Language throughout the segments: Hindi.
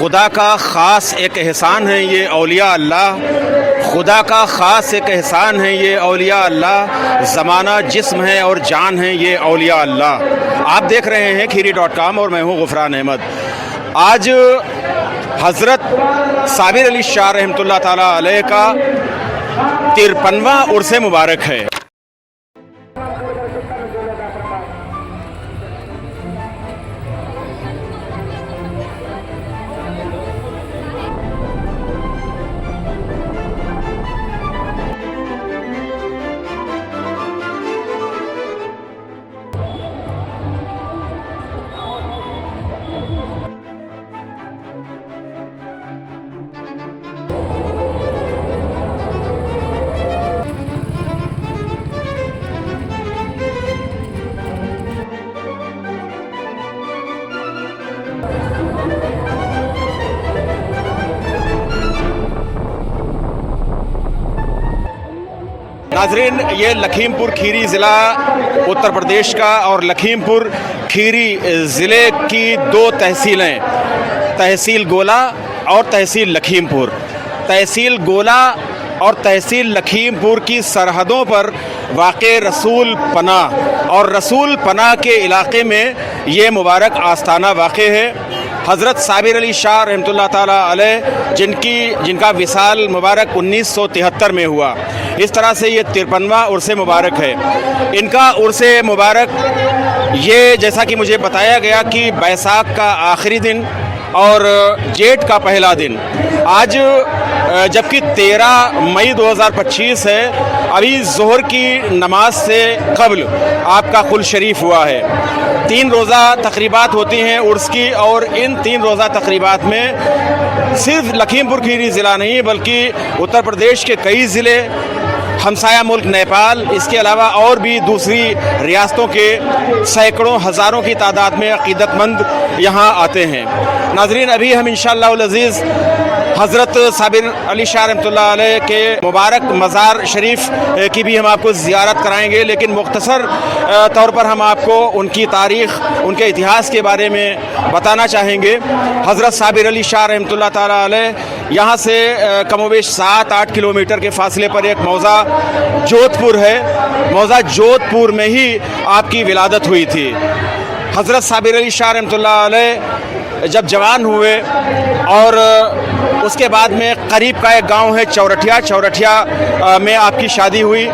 खुदा का ख़ास एक एहसान है ये औलिया अल्लाह, खुदा का ख़ास एक एहसान है ये औलिया अल्लाह, ज़माना जिस्म है और जान है ये औलिया अल्लाह। आप देख रहे हैं खीरी.com और मैं हूँ गुफ़रान अहमद। आज हज़रत साबिर अली शाह रहमतुल्लाह ताला अलैह का 53वां उर्स मुबारक है। नाज़रीन, ये लखीमपुर खीरी ज़िला उत्तर प्रदेश का और लखीमपुर खीरी ज़िले की दो तहसीलें, तहसील गोला और तहसील लखीमपुर। तहसील गोला और तहसील लखीमपुर की सरहदों पर वाक़े रसूल पनाह और रसूल पनाह के इलाक़े में ये मुबारक आस्थाना वाक़े है। हज़रत साबिर अली शाह रहमतुल्लाह ताला अलैह जिनका विसाल मुबारक 1973 में हुआ। इस तरह से ये 53वां उर्स मुबारक है। इनका उर्स मुबारक ये, जैसा कि मुझे बताया गया, कि बैसाख का आखिरी दिन और जेठ का पहला दिन, आज जबकि 13 मई 2025 है, अभी ज़ोहर की नमाज से कबल आपका कुल शरीफ हुआ है। 3 रोज़ा तकरीबात होती हैं उर्स की, और इन 3 रोज़ा तकरीबात में सिर्फ लखीमपुर खीरी ज़िला नहीं बल्कि उत्तर प्रदेश के कई ज़िले, हमसाया मुल्क नेपाल, इसके अलावा और भी दूसरी रियासतों के सैकड़ों हज़ारों की तादाद में अक़ीदतमंद यहाँ आते हैं। नाज़रीन, अभी हम इंशाअल्लाह उल अज़ीज़ हज़रत साबिर अली शाह रहमतुल्लाह अलैह के मुबारक मज़ार शरीफ की भी हम आपको ज़ियारत कराएंगे, लेकिन मुख्तसर तौर पर हम आपको उनकी तारीख़, उनके इतिहास के बारे में बताना चाहेंगे। हज़रत साबिर अली शाह रहमतुल्लाह ताला अलैह यहाँ से कमोबेश 7-8 किलोमीटर के फासले पर एक मौज़ा जोधपुर है। मौज़ा जोधपुर में ही आपकी विलादत हुई थी। हज़रत साबिर अली शाह रहमतुल्लाह अलैह जब जवान हुए और उसके बाद में करीब का एक गांव है चौरठिया में आपकी शादी हुई।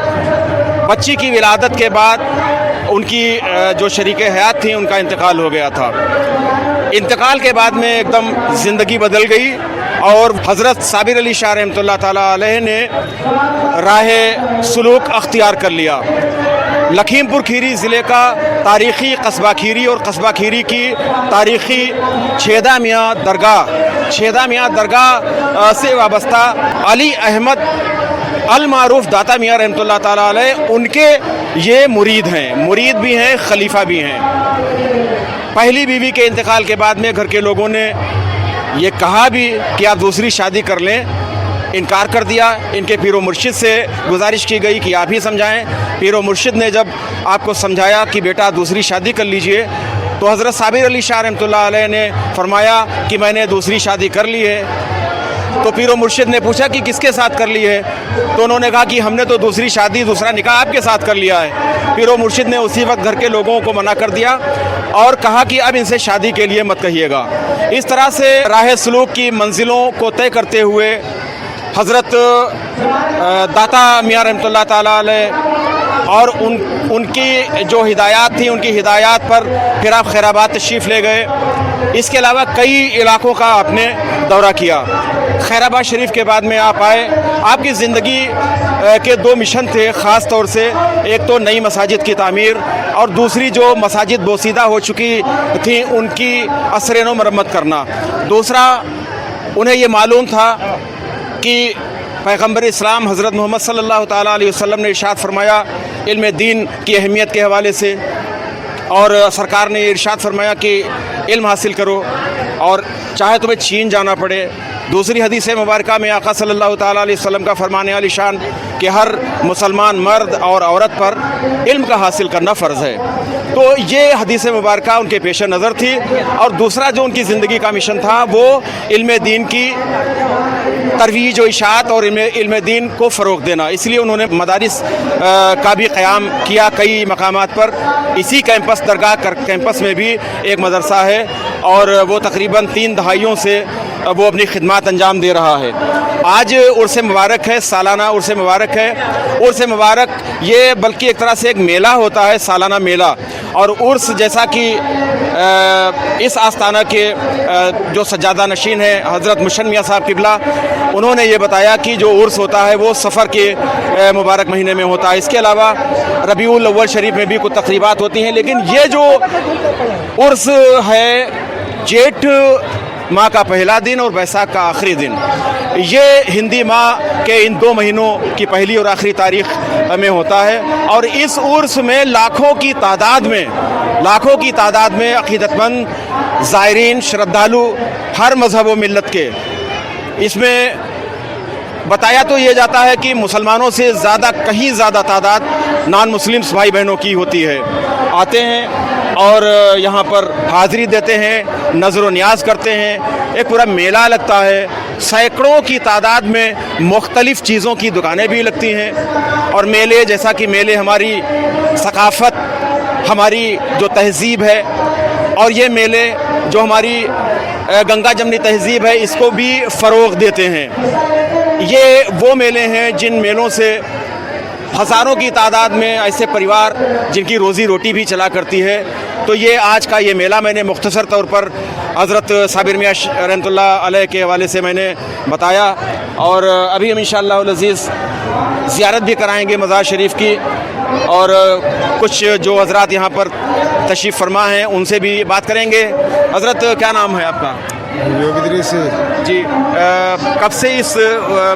बच्ची की विलादत के बाद उनकी जो शरीके हयात थी उनका इंतकाल हो गया था। इंतकाल के बाद में एकदम ज़िंदगी बदल गई और हज़रत साबिर अली शाह रहमतुल्लाह ताला अलैह ने राह सुलूक अख्तियार कर लिया। लखीमपुर खीरी ज़िले का तारीख़ी कस्बा खीरी और कस्बा खीरी की तारीख़ी छेदा मियाँ दरगाह से वाबस्ता अली अहमद अल मारूफ दाता मियाँ रहमतुल्लाह ताला अलैह, उनके ये मुरीद हैं, मुरीद भी हैं, खलीफा भी हैं। पहली बीवी के इंतकाल के बाद में घर के लोगों ने ये कहा भी कि आप दूसरी शादी कर लें, इनकार कर दिया। इनके पीरो मुर्शिद से गुजारिश की गई कि आप ही समझाएं। पीरो मुर्शिद ने जब आपको समझाया कि बेटा दूसरी शादी कर लीजिए, तो हज़रत साबिर अली शाह रहमतुल्लाह अलैह ने फरमाया कि मैंने दूसरी शादी कर ली है। तो पीरो मुर्शिद ने पूछा कि किसके साथ कर ली है? तो उन्होंने कहा कि हमने तो दूसरी शादी, दूसरा निकाह आपके साथ कर लिया है। पीरो मुर्शिद ने उसी वक्त घर के लोगों को मना कर दिया और कहा कि अब इनसे शादी के लिए मत कहिएगा। इस तरह से राह सलूक की मंजिलों को तय करते हुए हज़रत दाता मियाँ रहमतुल्लाह ताला अलैह और उनकी जो हिदायत थी, उनकी हिदायत पर फिर आप खैराबाद तशरीफ़ ले गए। इसके अलावा कई इलाक़ों का आपने दौरा किया। खैराबाद शरीफ के बाद में आप आए। आपकी ज़िंदगी के 2 मिशन थे ख़ास तौर से, एक तो नई मसाजिद की तामीर और दूसरी जो मसाजिद बोसीदा हो चुकी थी उनकी असर-ए-नौ मरम्मत करना। दूसरा, उन्हें ये मालूम था कि पैगम्बर इस्लाम हज़रत मोहम्मद सल्लल्लाहु ताला अलैहि वसल्लम ने इरशाद फरमाया इल्म दीन की अहमियत के हवाले से, और सरकार ने इरशाद फरमाया कि इल्म हासिल करो और चाहे तुम्हें चीन जाना पड़े। दूसरी हदीस मुबारका में आका सल्लल्लाहु ताला अलैहि वसल्लम का फरमाने आली शान कि हर मुसलमान मर्द और औरत पर इल्म का हासिल करना फ़र्ज़ है। तो ये हदीस मुबारक उनके पेश नज़र थी। और दूसरा जो उनकी ज़िंदगी का मिशन था वो इल्म दीन की तरवीज और इशाअत और इल्म दीन को फ़रोग़ देना। इसलिए उन्होंने मदारिस का भी क़याम किया कई मकामात पर। इसी कैंपस दरगाह कैंपस में भी एक मदरसा है और वो तकरीबन 3 दहाइयों से वो अपनी खिदमत अंजाम दे रहा है। आज उर्स मुबारक है, सालाना उर्स मुबारक है। उर्स मुबारक ये बल्कि एक तरह से एक मेला होता है, सालाना मेला। और उर्स जैसा कि इस आस्थाना के जो सज्जादा नशीन है हज़रत मुशन मियाँ साहब किबला, उन्होंने ये बताया कि जो उर्स होता है वो सफ़र के मुबारक महीने में होता है। इसके अलावा रबीउल अव्वल शरीफ में भी कुछ तक़रीबात होती हैं। लेकिन ये जो उर्स है जेठ माह का पहला दिन और बैसाख का आखिरी दिन, ये हिंदी माह के इन 2 महीनों की पहली और आखिरी तारीख में होता है। और इस उर्स में लाखों की तादाद में अक़ीदतमंद ज़ायरीन श्रद्धालु हर मज़हब व मिल्लत के, इसमें बताया तो ये जाता है कि मुसलमानों से ज़्यादा कहीं ज़्यादा तादाद नॉन मुस्लिम्स भाई बहनों की होती है, आते हैं और यहाँ पर हाज़िरी देते हैं, नज़र व नियाज़ करते हैं। एक पूरा मेला लगता है, सैकड़ों की तादाद में मुख्तलिफ़ चीज़ों की दुकानें भी लगती हैं। और मेले जैसा कि मेले हमारी सकाफ़त, हमारी जो तहज़ीब है, और ये मेले जो हमारी गंगा जमनी तहज़ीब है इसको भी फ़रोग़ देते हैं। ये वो मेले हैं जिन मेलों से हज़ारों की तादाद में ऐसे परिवार जिनकी रोज़ी रोटी भी चला करती है। तो ये आज का ये मेला मैंने मुख्तसर तौर पर हज़रत साबिर मियाँ रहमतुल्लाह अलैह के हवाले से मैंने बताया। और अभी हम इंशाअल्लाह अज़ीज़ ज़ियारत भी कराएंगे मज़ार शरीफ की, और कुछ जो हज़रात यहाँ पर तशरीफ़ फरमा हैं उनसे भी बात करेंगे। हज़रत क्या नाम है आपका? योगिद्री से जी। कब से इस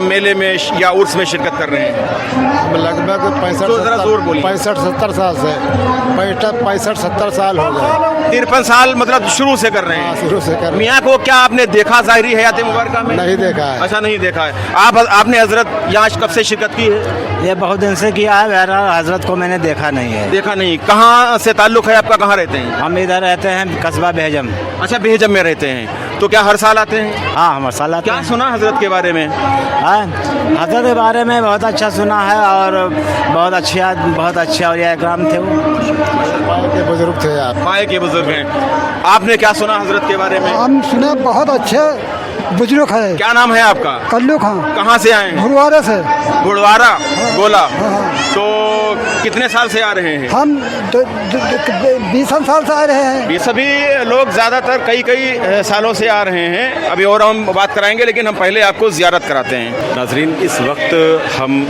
मेले में या उर्स में शिरकत कर रहे हैं? लगभग 65-70 साल से 65-70 साल हो गए। 53 साल मतलब शुरू से कर रहे हैं? शुरू से कर। मियाँ को क्या आपने देखा ज़ाहिरी हयात मुबारक में? नहीं देखा है। अच्छा, नहीं देखा है। आपने हज़रत यहाँ कब से शिरकत की है? ये बहुत दिन से किया है, बहरहाल हज़रत को मैंने देखा नहीं है। देखा नहीं। कहाँ से ताल्लुक़ है आपका? कहाँ रहते हैं? हम इधर रहते हैं कस्बा बेहजम। अच्छा, बेहजम में रहते हैं। तो क्या हर साल आते हैं? हाँ, हम हर साल आते हैं। क्या सुना हज़रत के बारे में? हाँ, हज़रत के बारे में बहुत अच्छा सुना है और बहुत अच्छे औलिया इकराम थे। वो पाए के बुजुर्ग थे आप? पाए के बुजुर्ग हैं। आपने क्या सुना हज़रत के बारे में? हम सुने बहुत अच्छे बुजुर्ग है। क्या नाम है आपका? कल्लू खां। कहाँ से आए हैं? गुरुवारे से। गुरुवारा गोला। हाँ। तो कितने साल से आ रहे हैं? हम 20 साल से आ रहे हैं। ये सभी लोग ज़्यादातर कई सालों से आ रहे हैं। अभी और हम बात कराएंगे, लेकिन हम पहले आपको ज़ियारत कराते हैं। नाज़रीन, इस वक्त हम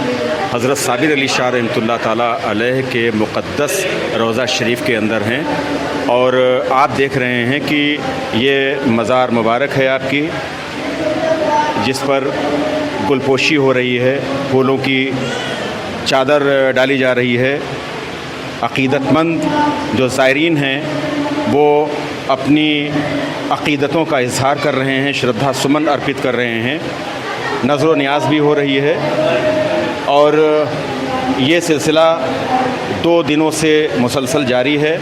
हज़रत साबिर अली शाह रहमतुल्लाह ताला अलैह के मुक़द्दस रोज़ा शरीफ के अंदर हैं और आप देख रहे हैं कि ये मज़ार मुबारक है आपकी, जिस पर गुलपोशी हो रही है, फूलों की चादर डाली जा रही है। अक़ीदतमंद जो ज़ायरीन हैं वो अपनी अक़ीदतों का इज़हार कर रहे हैं, श्रद्धा सुमन अर्पित कर रहे हैं, नज़र व नियाज़ भी हो रही है। और ये सिलसिला 2 दिनों से मुसलसल जारी है।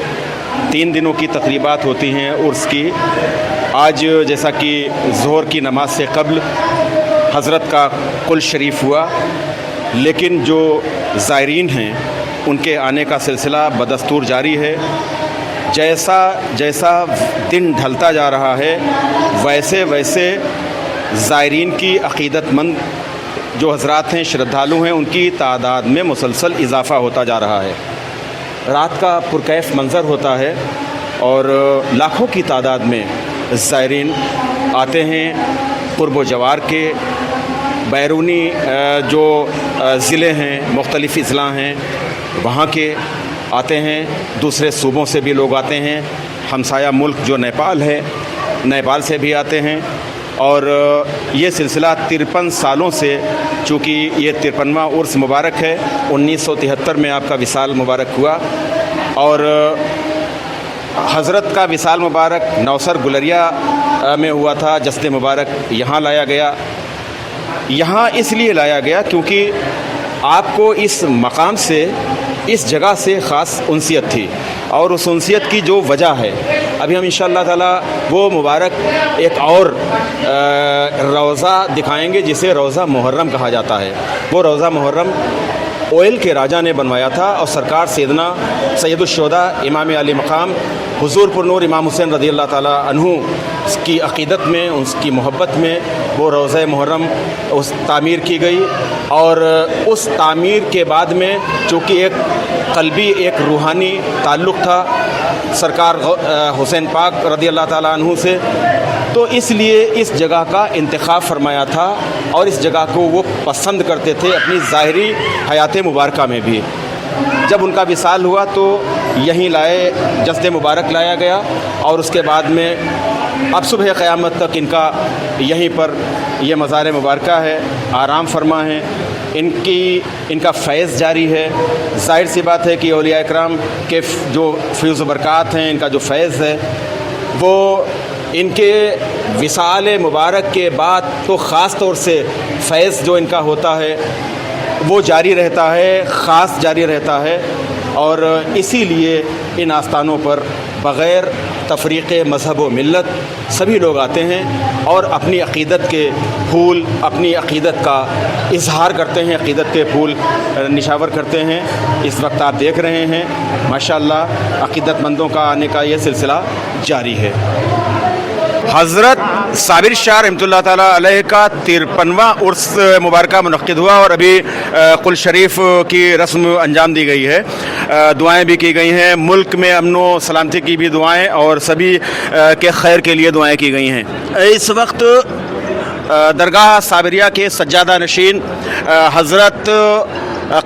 3 दिनों की तक़रीबात होती हैं उर्स की। आज जैसा कि ज़ोहर की नमाज से क़ब्ल हज़रत का कुल शरीफ हुआ, लेकिन जो ज़ायरीन हैं उनके आने का सिलसिला बदस्तूर जारी है। जैसा जैसा दिन ढलता जा रहा है वैसे वैसे ज़ायरीन की अक़ीदतमंद जो हज़रात हैं, श्रद्धालु हैं, उनकी तादाद में मुसलसल इजाफ़ा होता जा रहा है। रात का पुरकैफ मंज़र होता है और लाखों की तादाद में ज़ायरीन आते हैं। कुर्ब व जवार के बैरूनी जो ज़िले हैं, मुख्तलिफ़ अज़ला हैं, वहाँ के आते हैं। दूसरे सूबों से भी लोग आते हैं। हमसाया मुल्क जो नेपाल है, नेपाल से भी आते हैं। और ये सिलसिला 53 सालों से, चूँकि ये 53वां उर्स मुबारक है, 1973 में आपका विसाल मुबारक हुआ और हज़रत का विसाल मुबारक नौसर गुलरिया में हुआ था। जश्न मुबारक यहाँ लाया गया। यहाँ इसलिए लाया गया क्योंकि आपको इस मकाम से, इस जगह से ख़ास उनसियत थी, और उस उनसियत की जो वजह है अभी हम इंशाअल्लाह ताला वो मुबारक एक और रोज़ा दिखाएंगे जिसे रोज़ा मुहर्रम कहा जाता है। वो रोज़ा मुहर्रम ओयल के राजा ने बनवाया था और सरकार सैयदना सैयदुश्शोदा इमाम आली मकाम हुजूर पुरनूर इमाम हुसैन रज़ी अल्लाह ताला अन्हु की अक़ीदत में, उसकी मोहब्बत में वो रोज़ा मुहर्रम उस तामीर की गई। और उस तामीर के बाद में चूँकि एक क़ल्बी, एक रूहानी ताल्लुक़ था सरकार हुसैन पाक रज़ी अल्लाह ताला अन्हु से, तो इसलिए इस जगह का इंतखाब फरमाया था और इस जगह को वो पसंद करते थे अपनी ज़ाहिरी हयात मुबारका में भी। जब उनका विसाल हुआ तो यहीं लाए, जस्द मुबारक लाया गया और उसके बाद में अब सुबह क़यामत तक इनका यहीं पर ये मज़ार मुबारका है, आराम फरमा है, इनका फैज़ जारी है। ज़ाहिर सी बात है कि औलिया इकराम के जो फ़ैज़ बरक़ात हैं, इनका जो फैज़ है वो इनके विसाल मुबारक के बाद तो ख़ास तौर से फैज़ जो इनका होता है वो जारी रहता है, ख़ास जारी रहता है। और इसीलिए इन आस्थानों पर बग़ैर तफ़रीक़े मज़हब व मिल्लत सभी लोग आते हैं और अपनी अक़ीदत के फूल, अपनी अक़ीदत का इज़हार करते हैं, अक़ीदत के फूल निशावर करते हैं। इस वक्त आप देख रहे हैं माशाअल्लाह अक़ीदतमंदों का आने का ये सिलसिला जारी है। हज़रत साबिर शाह रहमतुल्लाह ताला अलैह का 53वां उर्स मुबारका मुनक़्क़िद हुआ और अभी कुल शरीफ की रस्म अंजाम दी गई है। दुआएं भी की गई हैं, मुल्क में अमन व सलामती की भी दुआएं और सभी के खैर के लिए दुआएं की गई हैं। इस वक्त दरगाह साबिरिया के सज्जादा नशीन हज़रत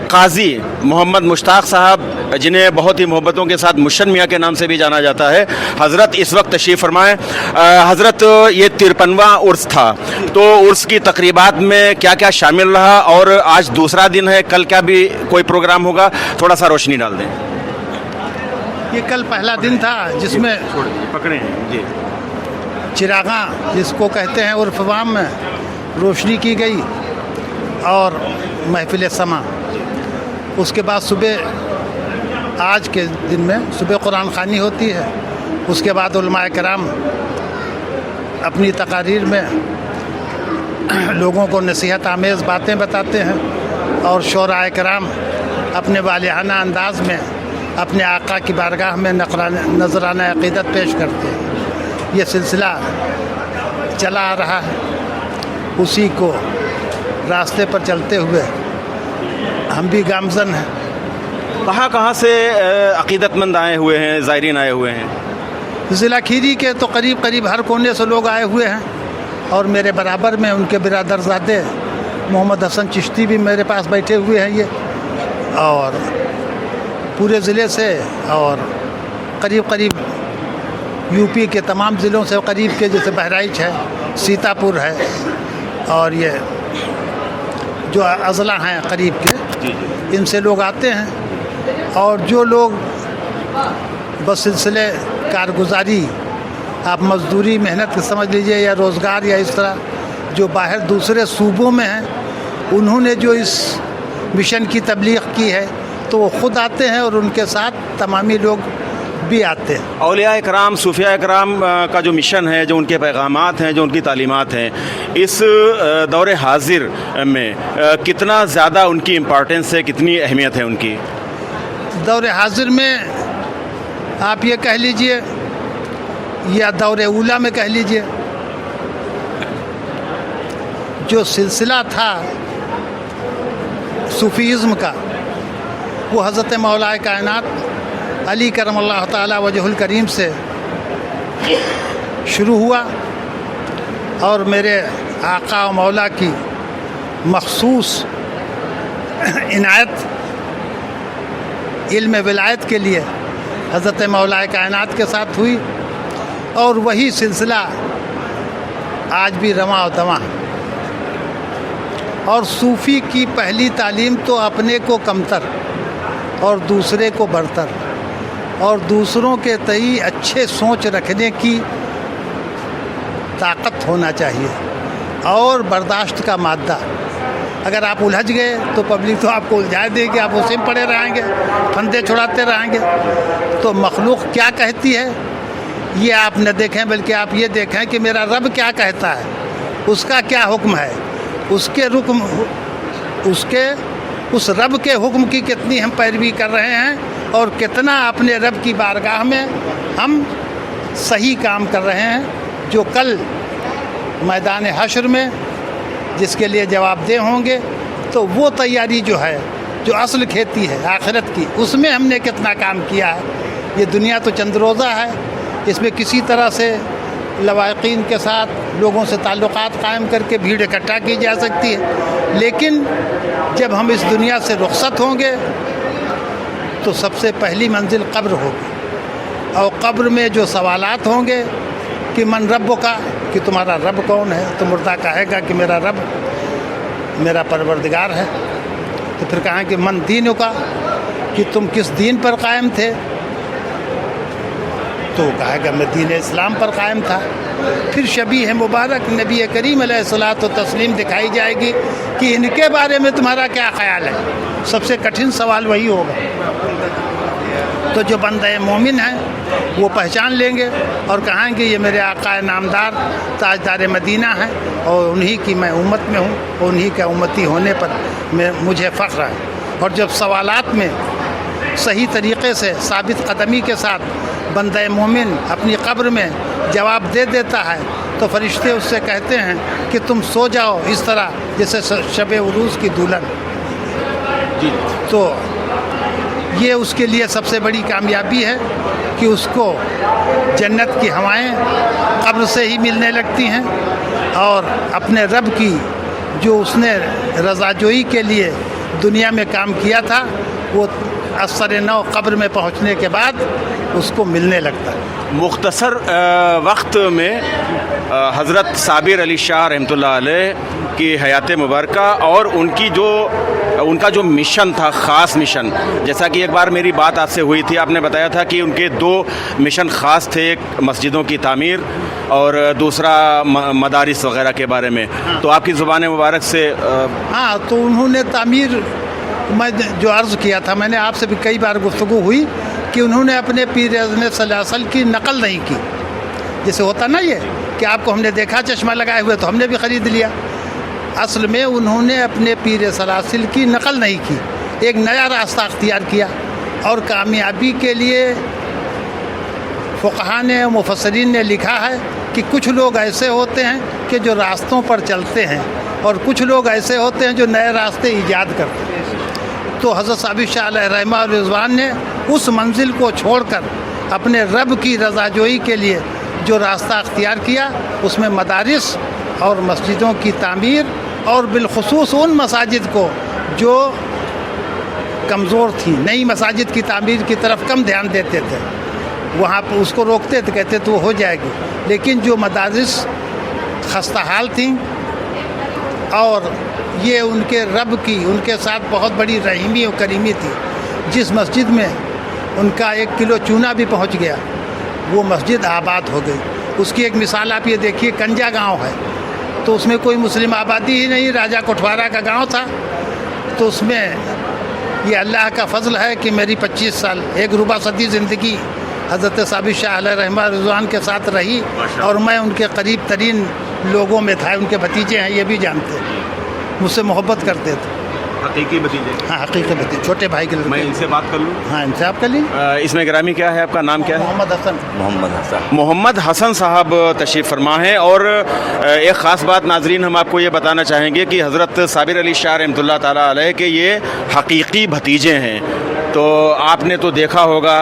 काजी मोहम्मद मुश्ताक साहब, जिन्हें बहुत ही मोहब्बतों के साथ मुशन मियाँ के नाम से भी जाना जाता है, हज़रत इस वक्त तशरीफ़ फरमाएँ। हज़रत ये 53वां उर्स था, तो उर्स की तकरीबात में क्या क्या शामिल रहा और आज दूसरा दिन है, कल क्या भी कोई प्रोग्राम होगा, थोड़ा सा रोशनी डाल दें। ये कल पहला दिन था जिसमें पकड़े जी चिरागा जिसको कहते हैं उर्फ वाम में रोशनी की गई और महफिल समा। उसके बाद सुबह आज के दिन में सुबह कुरान ख़ानी होती है। उसके बाद उलमाए कराम अपनी तकारीर में लोगों को नसीहत आमेज़ बातें बताते हैं और शोराए कराम अपने वालिहाना अंदाज में अपने आका की बारगाह में नजराना अक़ीदत पेश करते हैं। ये सिलसिला चला आ रहा है, उसी को रास्ते पर चलते हुए हम भी गामज़न हैं। कहाँ से अक़ीदतमंद आए हुए हैं, ज़ायरीन आए हुए हैं? ज़िला खीरी के तो करीब हर कोने से लोग आए हुए हैं और मेरे बराबर में उनके बिरादरज़ादे मोहम्मद हसन चिश्ती भी मेरे पास बैठे हुए हैं ये, और पूरे ज़िले से और करीब यूपी के तमाम ज़िलों से करीब के, जैसे बहराइच है, सीतापुर है और ये जो अज़ला हैं करीब के, इनसे लोग आते हैं। और जो लोग बसिलसिले कारगुजारी, आप मज़दूरी मेहनत समझ लीजिए या रोज़गार या इस तरह जो बाहर दूसरे सूबों में हैं, उन्होंने जो इस मिशन की तबलीग की है तो वो ख़ुद आते हैं और उनके साथ तमामी लोग भी आते हैं। औलिया इकराम, सूफिया इकराम का जो मिशन है, जो उनके पैगामात हैं, जो उनकी तालीमात हैं, इस दौरे हाजिर में कितना ज़्यादा उनकी इम्पॉर्टेंस है, कितनी अहमियत है उनकी? दौरे हाजिर में आप ये कह लीजिए या दौरे उला में कह लीजिए, जो सिलसिला था सूफीज़्म का वो हज़रत मौलाए कायनात अली करमल्लाहु ताला वजहुल करीम से शुरू हुआ और मेरे आका व मौला की मखसूस इनायत इल्म विलायत के लिए हज़रत मौलाए कायनात के साथ हुई और वही सिलसिला आज भी रवां और दवां। और सूफ़ी की पहली तालीम तो अपने को कमतर और दूसरे को बरतर और दूसरों के तई अच्छे सोच रखने की ताकत होना चाहिए और बर्दाश्त का मादा। अगर आप उलझ गए तो पब्लिक तो आपको उलझा देगी, आप उसी में पड़े रहेंगे, फंदे छुड़ाते रहेंगे। तो मखलूक क्या कहती है ये आप न देखें, बल्कि आप ये देखें कि मेरा रब क्या कहता है, उसका क्या हुक्म है, उस रब के हुक्म की कितनी हम पैरवी कर रहे हैं और कितना अपने रब की बारगाह में हम सही काम कर रहे हैं, जो कल मैदान हश्र में जिसके लिए जवाबदेह होंगे। तो वो तैयारी जो है, जो असल खेती है आखिरत की, उसमें हमने कितना काम किया है। ये दुनिया तो चंद रोज़ा है, इसमें किसी तरह से लवाकिन के साथ लोगों से ताल्लुकात कायम करके भीड़ इकट्ठा की जा सकती है, लेकिन जब हम इस दुनिया से रुखसत होंगे तो सबसे पहली मंजिल कब्र होगी। और कब्र में जो सवालात होंगे कि मन रब का, कि तुम्हारा रब कौन है, तो मुर्दा कहेगा कि मेरा रब मेरा परवरदिगार है। तो फिर कहें कि मन दीन का, कि तुम किस दीन पर कायम थे, तो कहेगा मैं दीन इस्लाम पर कायम था। फिर शबीह मुबारक नबी करीम अलैहिस्सलातु तस्लीम दिखाई जाएगी कि इनके बारे में तुम्हारा क्या ख्याल है। सबसे कठिन सवाल वही होगा। तो जो बंदे मोमिन हैं वो पहचान लेंगे और कहेंगे ये मेरे आका नामदार ताजदार मदीना हैं और उन्हीं की मैं उम्मत में हूँ, और उन्हीं के उम्मती होने पर मुझे फ़ख्र है। और जब सवालात में सही तरीक़े से साबित कदमी के साथ बंदे मोमिन अपनी कब्र में जवाब दे देता है, तो फरिश्ते उससे कहते हैं कि तुम सो जाओ इस तरह जैसे शब उरूज़ की दुल्हन। तो ये उसके लिए सबसे बड़ी कामयाबी है कि उसको जन्नत की हवाएं कब्र से ही मिलने लगती हैं, और अपने रब की जो उसने रज़ाजोई के लिए दुनिया में काम किया था वो असर नौ कब्र में पहुंचने के बाद उसको मिलने लगता है। मुख्तसर वक्त में हज़रत साबिर अली शाह रहमतुल्लाह अलैह की हयात मुबारका और उनका जो मिशन था, ख़ास मिशन, जैसा कि एक बार मेरी बात आपसे हुई थी, आपने बताया था कि उनके 2 मिशन ख़ास थे, एक मस्जिदों की तामीर और दूसरा मदारिस वग़ैरह के बारे में। तो आपकी ज़ुबान मुबारक से हाँ, तो उन्होंने तामीर, मैं जो अर्ज़ किया था, मैंने आपसे भी कई बार गुफ्तगू हुई कि उन्होंने अपने पीर अज़म सल्लल्लाहु की नकल नहीं की। जैसे होता ना ये कि आपको हमने देखा चश्मा लगाए हुए तो हमने भी ख़रीद लिया। असल में उन्होंने अपने पीर सलासिल की नकल नहीं की, एक नया रास्ता अख्तियार किया। और कामयाबी के लिए फ़ुक़हा ने, मुफ़स्सिरीन ने लिखा है कि कुछ लोग ऐसे होते हैं कि जो रास्तों पर चलते हैं और कुछ लोग ऐसे होते हैं जो नए रास्ते ईजाद करते हैं। तो हज़रत साबिर शाह अलैहि रहमा और रिज़वान ने उस मंजिल को छोड़कर अपने रब की रज़ाजोई के लिए जो रास्ता अख्तियार किया, उसमें मदारिस और मस्जिदों की तामीर, और बिलखुसूस उन मसाजिद को जो कमज़ोर थी, नई मसाजिद की तामीर की तरफ कम ध्यान देते थे, वहाँ पर उसको रोकते थे, कहते तो वो हो जाएगी। लेकिन जो मदारिस खस्ता हाल थी और ये उनके रब की उनके साथ बहुत बड़ी रहीमी और करीमी थी, जिस मस्जिद में उनका 1 किलो चूना भी पहुँच गया वो मस्जिद आबाद हो गई। उसकी एक मिसाल आप ये देखिए, कंजा गांव है, तो उसमें कोई मुस्लिम आबादी ही नहीं, राजा कोठवारा का गांव था। तो उसमें ये अल्लाह का फ़ज़ल है कि मेरी 25 साल 1 रुबा सदी ज़िंदगी हज़रत साबिर शाह अलैहि रहमा रिज़वान के साथ रही, और मैं उनके करीब तरीन लोगों में था। उनके भतीजे हैं, ये भी जानते, मुझसे मोहब्बत करते थे। हकीकी भतीजे? हाँ, हकीकी भतीजे, छोटे भाई के लड़के। मैं इनसे बात कर लूँ? हाँ, इनसे आप कर लीजिए। इसमें गिरामी क्या है, आपका नाम क्या है? मोहम्मद हसन। मोहम्मद हसन साहब तशरीफ़ फरमा हैं। और एक ख़ास बात नाजरीन हम आपको ये बताना चाहेंगे कि हज़रत साबिर अली शाह रहमतुल्लाह ताला अलैह के ये हकीकी भतीजे हैं। तो आपने तो देखा होगा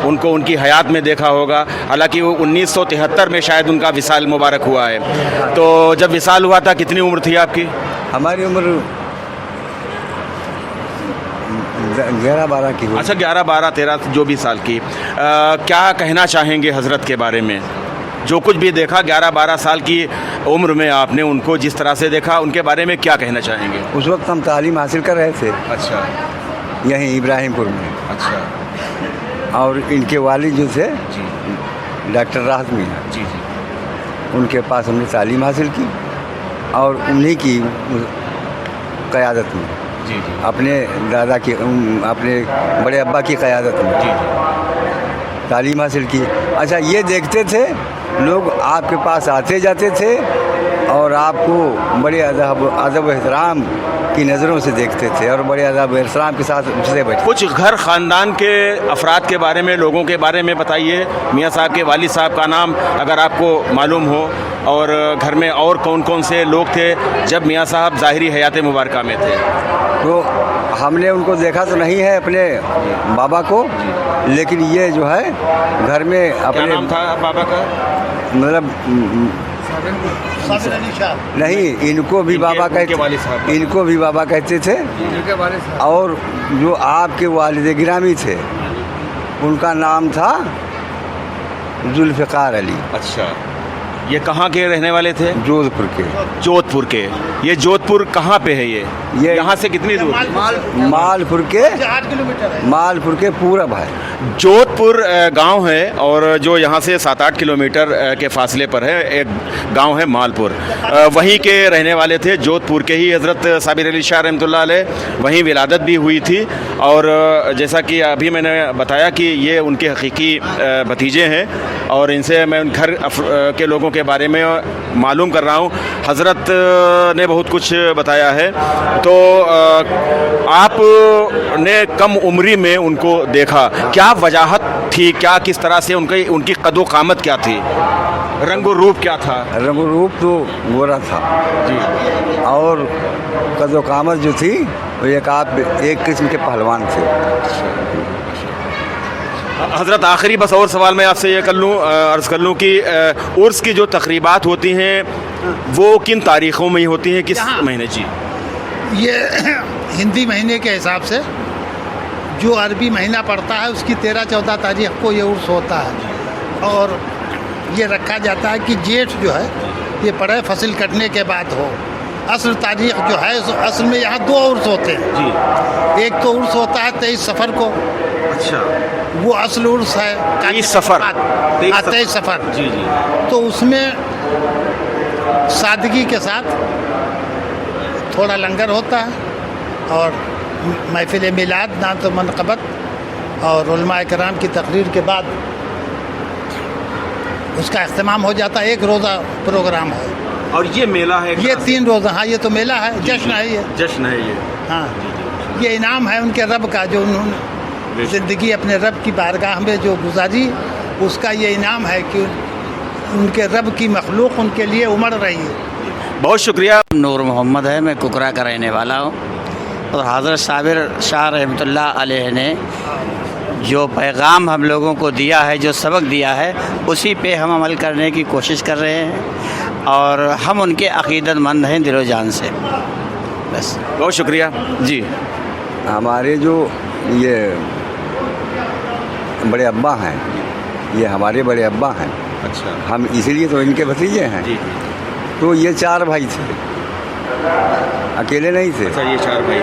उनको, उनकी हयात में देखा होगा। हालांकि वो 1973 में शायद उनका विसाल मुबारक हुआ है। तो जब विसाल हुआ था कितनी उम्र थी आपकी? हमारी उम्र 11-12 की। अच्छा, 11-12-13 जो भी साल की। क्या कहना चाहेंगे हज़रत के बारे में? जो कुछ भी देखा 11-12 साल की उम्र में आपने उनको जिस तरह से देखा, उनके बारे में क्या कहना चाहेंगे? उस वक्त हम तालीम हासिल कर रहे थे। अच्छा। यहीं इब्राहिमपुर में। अच्छा। और इनके वालिद जो थे डॉक्टर राहत मीना जी, उनके पास हमने तालीम हासिल की और उन्हीं की क़यादत में, जी जी अपने दादा की अपने बड़े अब्बा की क़यादत में जी तालीम हासिल की। अच्छा, ये देखते थे लोग, आपके पास आते जाते थे और आपको बड़े अदब एहतराम की नज़रों से देखते थे और बड़े अदब एहतराम के साथ उठते बैठते। कुछ घर ख़ानदान के अफराद के बारे में, लोगों के बारे में बताइए। मियाँ साहब के वालिद साहब का नाम अगर आपको मालूम हो, और घर में और कौन कौन से लोग थे जब मियाँ साहब ज़ाहिरी हयात मुबारका में थे? तो हमने उनको देखा तो नहीं है अपने बाबा को, लेकिन ये जो है घर में क्या अपने नाम था बाबा का? मतलब साबिर अली शाह। नहीं, इनको भी बाबा उनके वालिद साहब कहते, इनको भी बाबा कहते थे। और जो आपके वालिद गिरामी थे उनका नाम था जुल्फ़िकार अली। अच्छा, ये कहाँ के रहने वाले थे? जोधपुर के। जोधपुर के। ये जोधपुर कहाँ पे है? ये यहाँ से कितनी दूर? मालपुर के 8 किलोमीटर है। मालपुर के पूरब है। जोधपुर गांव है, और जो यहाँ से 7-8 किलोमीटर के फासले पर है एक गांव है मालपुर। वहीं के रहने वाले थे, जोधपुर के ही हज़रत साबिर अली शाह रहमतुल्लाह अलैह। वहीं विलादत भी हुई थी, और जैसा कि अभी मैंने बताया कि ये उनके हकीकी भतीजे हैं, और इनसे मैं उन घर के लोगों के बारे में मालूम कर रहा हूँ। हज़रत ने बहुत कुछ बताया है। तो आपने कम उम्री में उनको देखा, क्या वजाहत थी? क्या किस तरह से उनकी कदो कामत क्या थी? रंगो रूप क्या था? रंग रूप तो गोरा था जी, और कदो कामत जो थी वो एक किस्म के पहलवान थे। हज़रत आखिरी बस और सवाल मैं आपसे ये अर्ज़ कर लूँ कि उर्स की जो तकरीबात होती हैं वो किन तारीख़ों में होती हैं, किस महीने? जी, ये हिंदी महीने के हिसाब से जो अरबी महीना पड़ता है उसकी 13-14 तारीख को ये उर्स होता है। और ये रखा जाता है कि जेठ जो है ये पड़े फसल कटने के बाद हो। असल तारीख जो है, असल में यहाँ 2 उर्स होते हैं जी। एक तो उर्स होता है 23 सफ़र को। अच्छा, वो असल उर्स है 23 सफ़र। 23 सफ़र। जी जी। तो उसमें सादगी के साथ थोड़ा लंगर होता है और महफिल मिलाद ना तो मनक़बत और उलमा कराम की तकरीर के बाद उसका इख्तिमाम हो जाता है। 1 रोज़ा प्रोग्राम है। और ये मेला है? ये 3 रोज़ा। हाँ, ये तो मेला है, जश्न है ये। जश्न है ये। हाँ, ये इनाम है उनके रब का, जो उन्होंने ज़िंदगी अपने रब की बारगाह में जो गुजारी, उसका ये इनाम है कि उनके रब की मखलूक उनके लिए उमड़ रही है। बहुत शुक्रिया। नूर मोहम्मद है, मैं कुकरा का रहने वाला हूँ। और हज़रत साबिर शाह रहमतुल्लाह अलैह ने जो पैगाम हम लोगों को दिया है, जो सबक दिया है, उसी पे हम अमल करने की कोशिश कर रहे हैं, और हम उनके अक़ीदतमंद हैं दिलो जान से। बस, बहुत शुक्रिया जी। हमारे जो ये बड़े अब्बा हैं, ये हमारे बड़े अब्बा हैं। अच्छा, हम इसलिए तो इनके भतीजे हैं। जी। तो ये 4 भाई थे, अकेले नहीं थे। अच्छा, ये 4 भाई।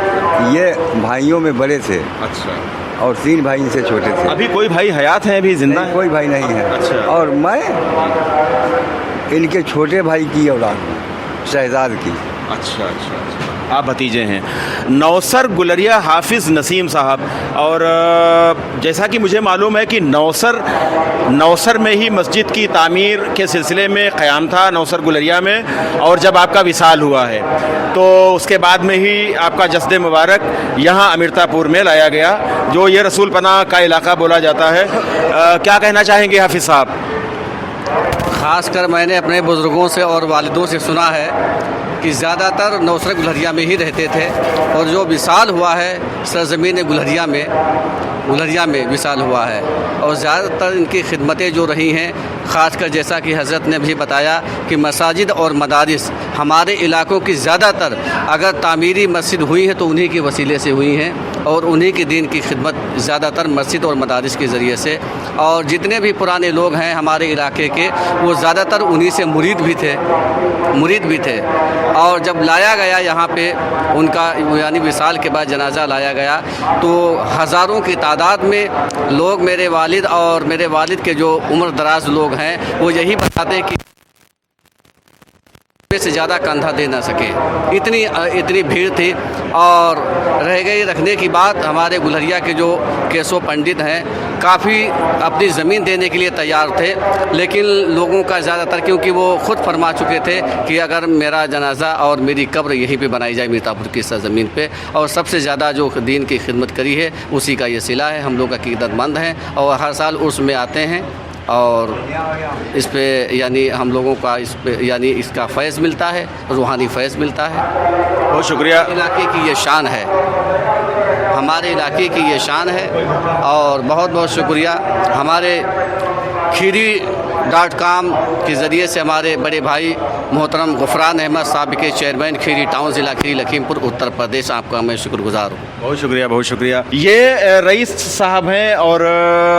ये भाइयों में बड़े थे। अच्छा, और 3 भाई इनसे छोटे थे। अभी कोई भाई हयात है? अभी जिंदा है? कोई भाई नहीं है। अच्छा। और मैं इनके छोटे भाई की औलाद हूँ, शहजाद की। अच्छा अच्छा अच्छा, आप भतीजे हैं। नौसर गुलरिया हाफिज़ नसीम साहब। और जैसा कि मुझे मालूम है कि नौसर में ही मस्जिद की तामीर के सिलसिले में क़याम था, नौसर गुलरिया में। और जब आपका विसाल हुआ है तो उसके बाद में ही आपका जस्द मुबारक यहाँ अमीरतापुर में लाया गया, जो ये रसूल पनाह का इलाका बोला जाता है। क्या कहना चाहेंगे हाफिज़ साहब? ख़ासकर मैंने अपने बुज़ुर्गों से और वालिदों से सुना है कि ज़्यादातर नौसर गुलरिया में ही रहते थे, और जो विसाल हुआ है सरज़मीन गुलरिया में विसाल हुआ है। और ज़्यादातर इनकी खिदमतें जो रही हैं, ख़ासकर जैसा कि हज़रत ने भी बताया कि मसाजिद और मदारिस हमारे इलाकों की ज़्यादातर अगर तामीरी मस्जिद हुई है तो उन्हीं के वसीले से हुई हैं, और उन्हीं की दीन की खिदमत ज़्यादातर मस्जिद और मदारिस के ज़रिए से। और जितने भी पुराने लोग हैं हमारे इलाके के, वो ज़्यादातर उन्हीं से मुरीद भी थे। और जब लाया गया यहाँ पे उनका यानी विसाल के बाद जनाज़ा लाया गया, तो हज़ारों की तादाद में लोग, मेरे वालिद और मेरे वालिद के जो उम्र दराज लोग हैं, वो यही बताते हैं कि से ज़्यादा कंधा दे ना सके, इतनी भीड़ थी। और रह गई रखने की बात, हमारे गुलहरिया के जो केशव पंडित हैं काफ़ी अपनी ज़मीन देने के लिए तैयार थे, लेकिन लोगों का ज़्यादातर, क्योंकि वो खुद फरमा चुके थे कि अगर मेरा जनाजा और मेरी कब्र यहीं पे बनाई जाए मीरतापुर की ज़मीन पे, और सबसे ज़्यादा जो दीन की खिदमत करी है उसी का ये सिला है। हम लोग अकीदतमंद हैं और हर साल उर्स में आते हैं और इस पे यानी हम लोगों का इस पे यानी इसका फैज़ मिलता है, रूहानी फैज़ मिलता है। बहुत शुक्रिया। इलाके की ये शान है, हमारे इलाके की ये शान है। और बहुत बहुत शुक्रिया हमारे खीरी.com के ज़रिए से हमारे बड़े भाई मोहतरम गुफरान अहमद साहब के चेयरमैन खीरी टाउन ज़िला खीरी लखीमपुर उत्तर प्रदेश, आपका मैं शुक्रगुजार हूँ। बहुत शुक्रिया, बहुत शुक्रिया। ये रईस साहब हैं और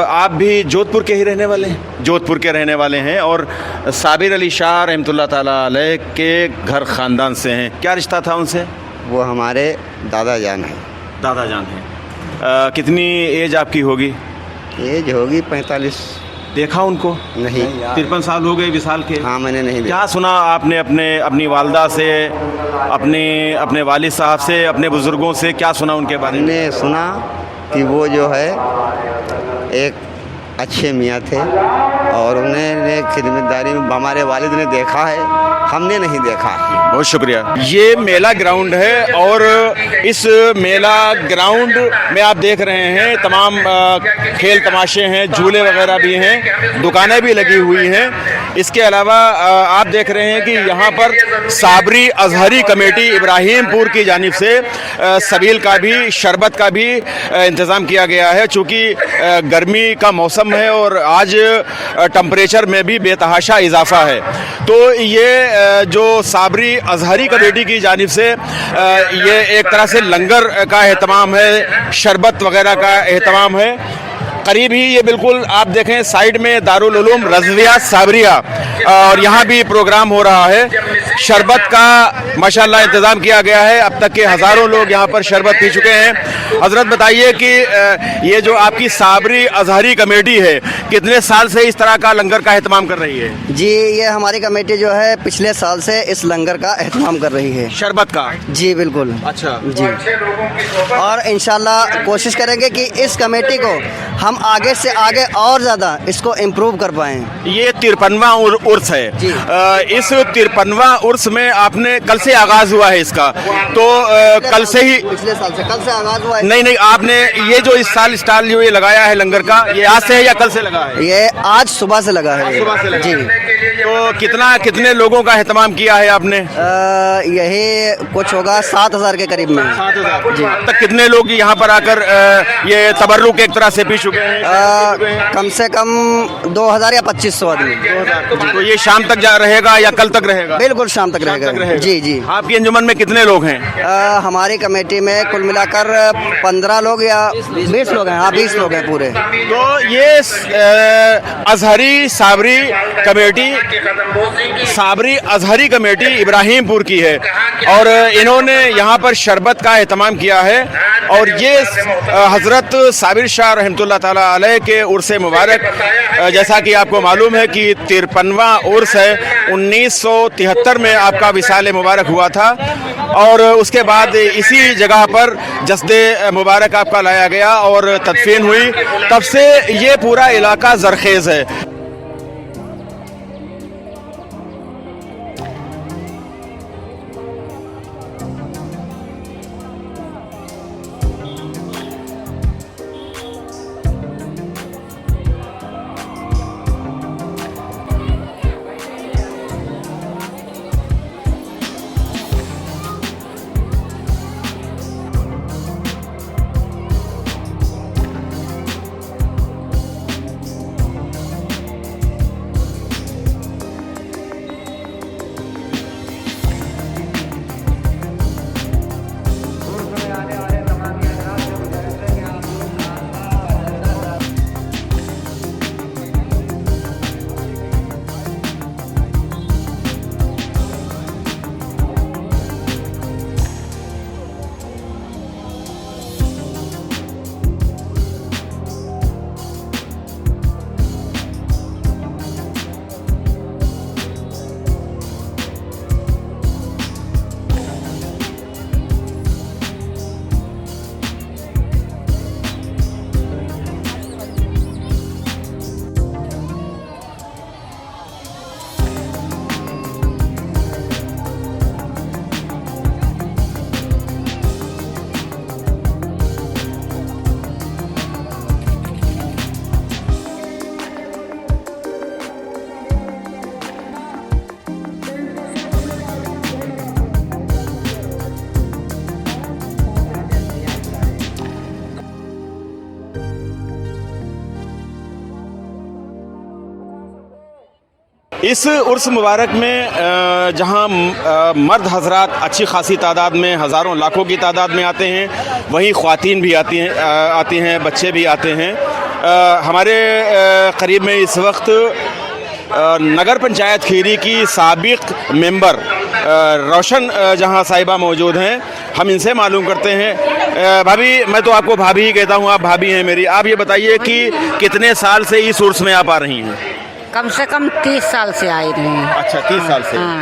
आप भी जोधपुर के ही रहने वाले हैं? जोधपुर के रहने वाले हैं और साबिर अली शाह रहमतुल्लाह ताला अलैह के घर ख़ानदान से हैं। क्या रिश्ता था उनसे? वो हमारे दादा जान हैं। दादा जान हैं। कितनी एज आपकी होगी? एज होगी 45। देखा उनको? नहीं। 53 साल हो गए विशाल के? हाँ, मैंने नहीं देखा। क्या सुना आपने अपनी वालदा से, अपने वालिद साहब से, अपने बुज़ुर्गों से क्या सुना उनके बारे में? हमने सुना कि वो जो है एक अच्छे मियाँ थे और उन्होंने खिदमतदारी में हमारे वालिद ने देखा है, हमने नहीं देखा है। बहुत शुक्रिया। ये मेला ग्राउंड है और इस मेला ग्राउंड में आप देख रहे हैं तमाम खेल तमाशे हैं, झूले वगैरह भी हैं, दुकानें भी लगी हुई हैं। इसके अलावा आप देख रहे हैं कि यहाँ पर साबरी अजहरी कमेटी इब्राहिमपुर की जानिब से सबील का भी, शरबत का भी इंतज़ाम किया गया है। चूँकि गर्मी का मौसम है और आज टेम्परेचर में भी बेतहाशा इजाफा है, तो ये जो साबरी अजहरी कमेटी की जानिब से ये एक तरह से लंगर का एहतमाम है, शरबत वगैरह का एहतमाम है। करीब ही ये बिल्कुल आप देखें साइड में दारुल उलूम रज़विया साबरिया और यहाँ भी प्रोग्राम हो रहा है। शरबत का माशाल्लाह इंतज़ाम किया गया है। अब तक के हज़ारों लोग यहाँ पर शरबत पी चुके हैं। हज़रत बताइए कि ये जो आपकी साबरी अजहरी कमेटी है कितने साल से इस तरह का लंगर का एहतमाम कर रही है? जी, ये हमारी कमेटी जो है पिछले साल से इस लंगर का एहतमाम कर रही है। शरबत का? जी बिल्कुल। अच्छा जी, और इंशाल्लाह कोशिश करेंगे कि इस कमेटी को हम आगे से आगे और ज़्यादा इसको इम्प्रूव कर पाएँ। ये 53वां उर्स है। इस 53वां उर्स में आपने कल से आगाज़ हुआ है इसका, तो कल से ही पिछले साल से कल से आगाज़ हुआ है। नहीं, आपने ये जो इस साल स्टॉल जो ये लगाया है लंगर का, ये आज से है या कल से लगा है? ये आज सुबह से लगा है। सुबह से लगा जी। तो कितने लोगों का एहतमाम किया है आपने? यही कुछ होगा 7000 के करीब में। 7000 जी। अब तक कितने लोग यहाँ पर आकर ये तबर्रुक एक तरह से पी चुके हैं? कम से कम 2000 या 2500 आदमी। तो ये शाम तक रहेगा या कल तक रहेगा? बिल्कुल शाम तक रहेगा। जी जी। आपकी अंजुमन में कितने लोग हैं? हमारी कमेटी में कुल मिलाकर 15 लोग या 20 लोग हैं। हाँ, 20 लोग हैं पूरे। तो ये अजहरी अजहरी कमेटी इब्राहिमपुर की है और इन्होंने यहाँ पर शरबत का एहतमाम किया है। और ये हज़रत साबिर शाह रहमतुल्लाह ताला अलैह के उर्स मुबारक, जैसा कि आपको मालूम है कि 53वां उर्स है। 1973 में आपका विसाल मुबारक हुआ था और उसके बाद इसी जगह पर जस्दे मुबारक आपका लाया गया और तदफीन हुई। तब से ये पूरा इलाका ज़रखेज़ है। इस उर्स मुबारक में जहां मर्द हजरात अच्छी खासी तादाद में, हज़ारों लाखों की तादाद में आते हैं, वहीं ख़वातीन भी आती हैं, बच्चे भी आते हैं। हमारे करीब में इस वक्त नगर पंचायत खीरी की साबिक मेंबर रोशन जहां साहिबा मौजूद हैं, हम इनसे मालूम करते हैं। भाभी, मैं तो आपको भाभी ही कहता हूं, आप भाभी हैं मेरी। आप ये बताइए कि कितने साल से इस उर्स में आप आ रही हैं? कम से कम 30 साल से आई रही हैं। अच्छा, 30 साल से। हाँ।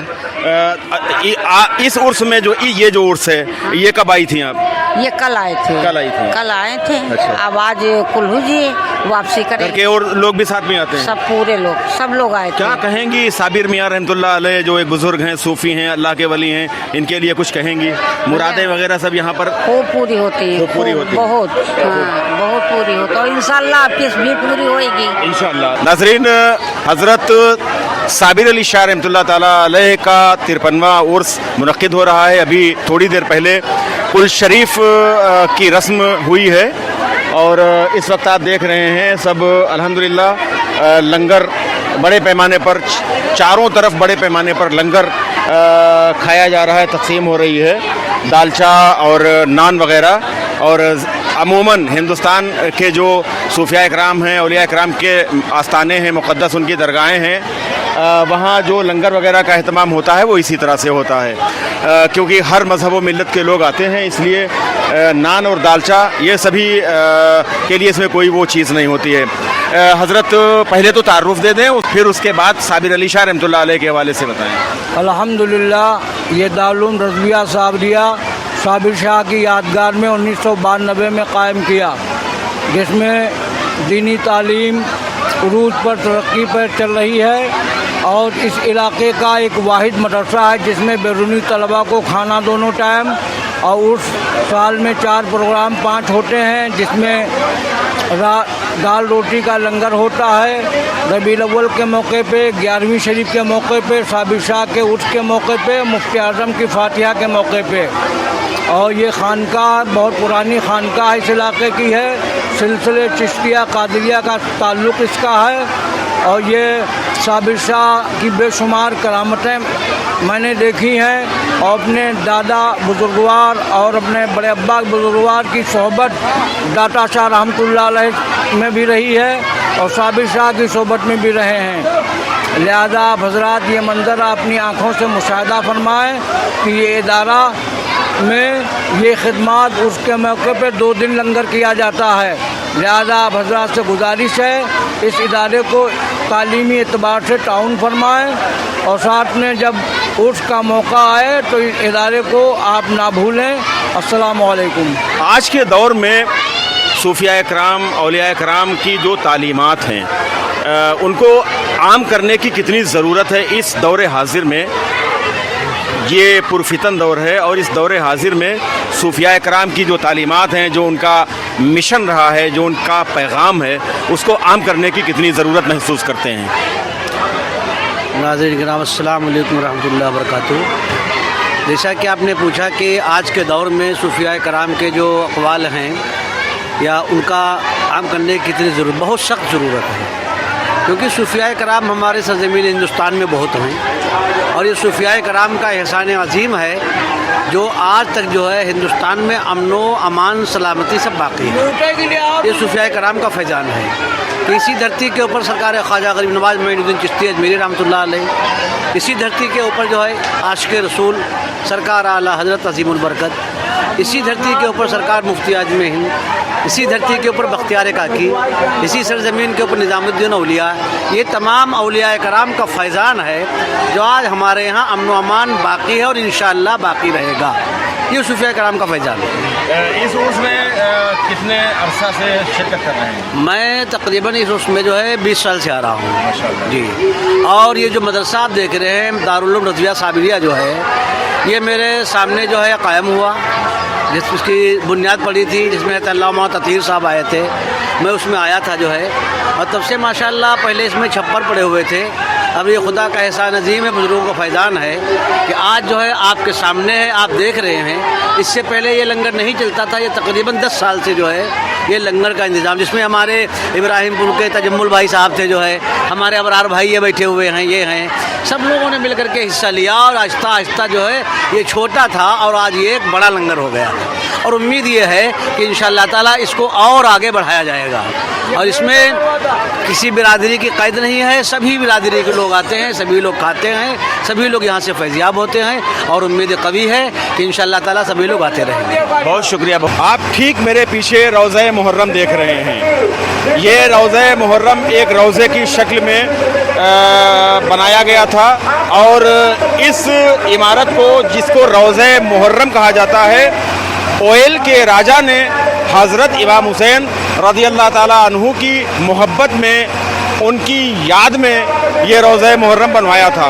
इस उर्स में ये जो उर्स है, ये कब आई थी आप? ये कल आए थे। कल आई थी? कल आए थे। अच्छा। अब आज कुल्लू जी वापसी करेंगे। और लोग भी साथ में आते हैं? सब पूरे लोग, सब लोग आए थे। क्या कहेंगी साबिर मियां रहमतुल्लाह अलैह, जो एक बुजुर्ग हैं, सूफी हैं, अल्लाह के वली हैं, इनके लिए कुछ कहेंगी? मुरादें वगैरह सब यहाँ पर खूब पूरी होती है। पूरी होती है? बहुत, हाँ, बहुत पूरी होती है और इंशाल्लाह आपकी भी पूरी होएगी इंशाल्लाह। नाज़रीन, हज़रत साबिर अली शाह रहमतुल्लाह ताला अलैह का 53वां उर्स मुनक्किद हो रहा है। अभी थोड़ी देर पहले कुल शरीफ की रस्म हुई है और इस वक्त आप देख रहे हैं सब अल्हम्दुलिल्लाह लंगर बड़े पैमाने पर, चारों तरफ बड़े पैमाने पर लंगर खाया जा रहा है, तकसीम हो रही है, दालचा और नान वगैरह। और अमूमन हिंदुस्तान के जो सूफिया इकराम हैं, औलिया इकराम के आस्थाने हैं, मुक़द्दस उनकी दरगाहें हैं, वहाँ जो लंगर वगैरह का अहतमाम होता है वो इसी तरह से होता है, क्योंकि हर मज़हब व मिल्लत के लोग आते हैं, इसलिए नान और दालचा ये सभी के लिए इसमें कोई वो चीज़ नहीं होती है। हज़रत पहले तो तारुफ़ दे दें, फिर उसके बाद साबिर अली शाह रहमतुल्लाह अलैह के हवाले से बताएँ। अल्हम्दुलिल्लाह, ये दारुल रज़विया साबरिया साबिर शाह की यादगार में 1992 में कायम किया, जिसमें दीनी तालीम उरूज पर, तरक्की पर चल रही है और इस इलाके का एक वाहिद मदरसा है जिसमें बैरूनी तलबा को खाना दोनों टाइम और उस साल में 4 प्रोग्राम 5 होते हैं, जिसमें दाल रोटी का लंगर होता है। रबीउल अव्वल के मौके पे, 11वीं शरीफ के मौके पे, साबिर शाह के उर्स के मौके पे, मुफ्ती आज़म की फातिहा के मौके पे। और ये खानकाह बहुत पुरानी खानकाह इस इलाके की है, सिलसिले चिश्तिया कादरिया का ताल्लुक़ इसका है और ये साबिर शाह की बेशुमार करामतें मैंने देखी हैं और अपने दादा बुजुर्गवार और अपने बड़े अब्बा बुजुर्गवार की सोहबत दाता शाह रहमतुल्लाह अलैह में भी रही है और साबिर शाह की सोहबत में भी रहे हैं। लिहाजा हज़रात ये मंज़र अपनी आँखों से मुशाहिदा फरमाएँ कि ये इदारा में ये खिदमात उसके मौके पे 2 दिन लंगर किया जाता है। लिहाजा हज़रात से गुजारिश है इस इदारे को तालीमी एतबार से ताउन फरमाएँ और साथ में जब उसका मौका आए तो इस इदारे को आप ना भूलें। अस्सलामु अलैकुम। आज के दौर में सूफिया इकराम, औलिया इकराम की जो तालीमात हैं उनको आम करने की कितनी ज़रूरत है इस दौर हाजिर में? ये पुरफितन दौर है और इस दौर हाजिर में सूफिया इकराम की जो तालीमात हैं, जो उनका मिशन रहा है, जो उनका पैगाम है, उसको आम करने की कितनी ज़रूरत महसूस करते हैं? नाज़रीन किराम, अस्सलाम वालेकुम रहमतुल्लाहि व बरकातुहू। जैसा कि आपने पूछा कि आज के दौर में सूफिया इकराम के जो अक़वाल हैं या उनका आम करने की कितनी ज़रूरत, बहुत सख्त ज़रूरत है, क्योंकि सूफिया इकराम हमारे सरज़मीन हिंदुस्तान में बहुत हैं और ये सूफिया इकराम का एहसान अज़ीम है जो आज तक जो है हिंदुस्तान में अमनो अमान सलामती सब बाकी है। ये सूफिया इकराम का फैज़ान है कि इसी धरती के ऊपर सरकार ख्वाजा गरीब नवाज़ मोइनुद्दीन चिश्ती अजमेरी रहमतुल्लाह अलैह, इसी धरती के ऊपर जो है आशिक़ रसूल सरकार आला हज़रत अज़ीमुल बरकत, इसी धरती के ऊपर सरकार मुफ्ती आज़म हिंद, इसी धरती के ऊपर बख्तियार काकी, इसी सरज़मीन के ऊपर निज़ामुद्दीन औलिया, ये तमाम औलिया इकराम का फैज़ान है जो आज हमारे यहाँ अमन व अमान बाकी है और इंशाअल्लाह बाकी रहेगा। ये सूफिया इकराम का फैज़ान है। इस उर्स में कितने अरसा से शिरकत कर रहे हैं? मैं तकरीबन इस उर्स में जो है 20 साल से आ रहा हूँ माशाअल्लाह जी। और ये जो मदरसा आप देख रहे हैं दारुल उलूम रज़विया साबिरिया जो है, ये मेरे सामने जो है कायम हुआ, जिसकी बुनियाद पड़ी थी, जिसमें अल्लामा ततीर साहब आए थे, मैं उसमें आया था जो है, और तब से माशाअल्लाह पहले इसमें छप्पर पड़े हुए थे। अब ये खुदा का एहसान अज़ीम है, बुज़ुर्गों का फैज़ान है कि आज जो है आपके सामने है, आप देख रहे हैं। इससे पहले ये लंगर नहीं चलता था, ये तकरीबन 10 साल से जो है ये लंगर का इंतज़ाम, जिसमें हमारे इब्राहिमपुर के तजम्मुल भाई साहब थे, जो है हमारे अबरार भाई ये बैठे हुए हैं, ये हैं, सब लोगों ने मिलकर के हिस्सा लिया और आहिस्ता आहिस्ता जो है ये छोटा था और आज ये एक बड़ा लंगर हो गया और उम्मीद ये है कि इंशाअल्लाह ताला इसको और आगे बढ़ाया जाएगा। और इसमें किसी बिरादरी की कैद नहीं है, सभी बिरादरी के लोग आते हैं, सभी लोग खाते हैं, सभी लोग यहाँ से फैज़याब होते हैं और उम्मीद कभी है कि इंशाअल्लाह ताला सभी लोग आते रहेंगे। बहुत शुक्रिया। आप ठीक मेरे पीछे रोज़े मुहर्रम देख रहे हैं। ये रोज़े मुहर्रम एक रोज़े की शक्ल में बनाया गया था और इस इमारत को, जिसको रोज़े मुहर्रम कहा जाता है, ओयल के राजा ने हज़रत इमाम हुसैन रज़ियल्लाहु ताला अन्हु की मोहब्बत में, उनकी याद में ये रोज़े मुहर्रम बनवाया था।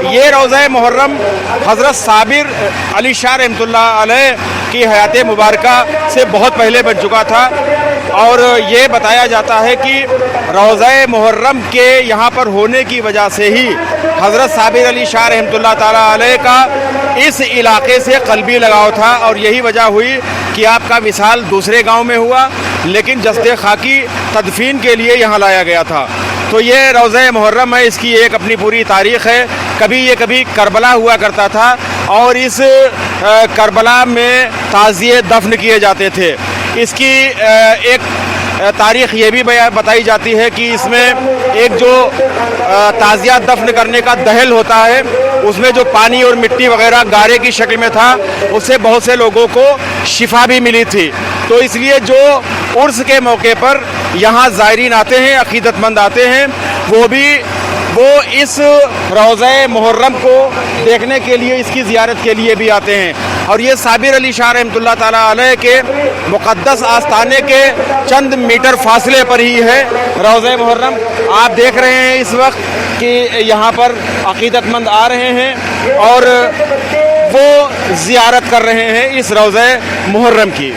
ये रोज़े मुहर्रम हज़रत साबिर अली शाह रहमतुल्लाह अलैह की हयात मुबारका से बहुत पहले बन चुका था और ये बताया जाता है कि रोज़े मुहर्रम के यहाँ पर होने की वजह से ही हज़रत साबिर अली शाह रहमतुल्लाह ताला अलैह का इस इलाके से क़ल्बी लगाव था और यही वजह हुई कि आपका विसाल दूसरे गांव में हुआ, लेकिन जस्ते खाकी तदफीन के लिए यहाँ लाया गया था। तो ये रोज़े मुहर्रम है, इसकी एक अपनी पूरी तारीख़ है। कभी करबला हुआ करता था और इस करबला में ताज़िए दफन किए जाते थे। इसकी एक तारीख़ ये भी बताई जाती है कि इसमें एक जो ताज़िया दफन करने का दहल होता है, उसमें जो पानी और मिट्टी वगैरह गारे की शक्ल में था, उससे बहुत से लोगों को शिफा भी मिली थी। तो इसलिए जो उर्स के मौके पर यहाँ ज़ायरीन आते हैं, अक़ीदतमंद आते हैं, वो इस रोज़े मुहर्रम को देखने के लिए, इसकी ज़ियारत के लिए भी आते हैं। और ये साबिर अली शाह रहमतुल्लाह ताला अलैह के मुक़द्दस आस्थाने के चंद मीटर फासले पर ही है रोज़े मुहर्रम। आप देख रहे हैं इस वक्त कि यहाँ पर अक़ीदतमंद आ रहे हैं और वो ज़ियारत कर रहे हैं इस रोज़े मुहर्रम की।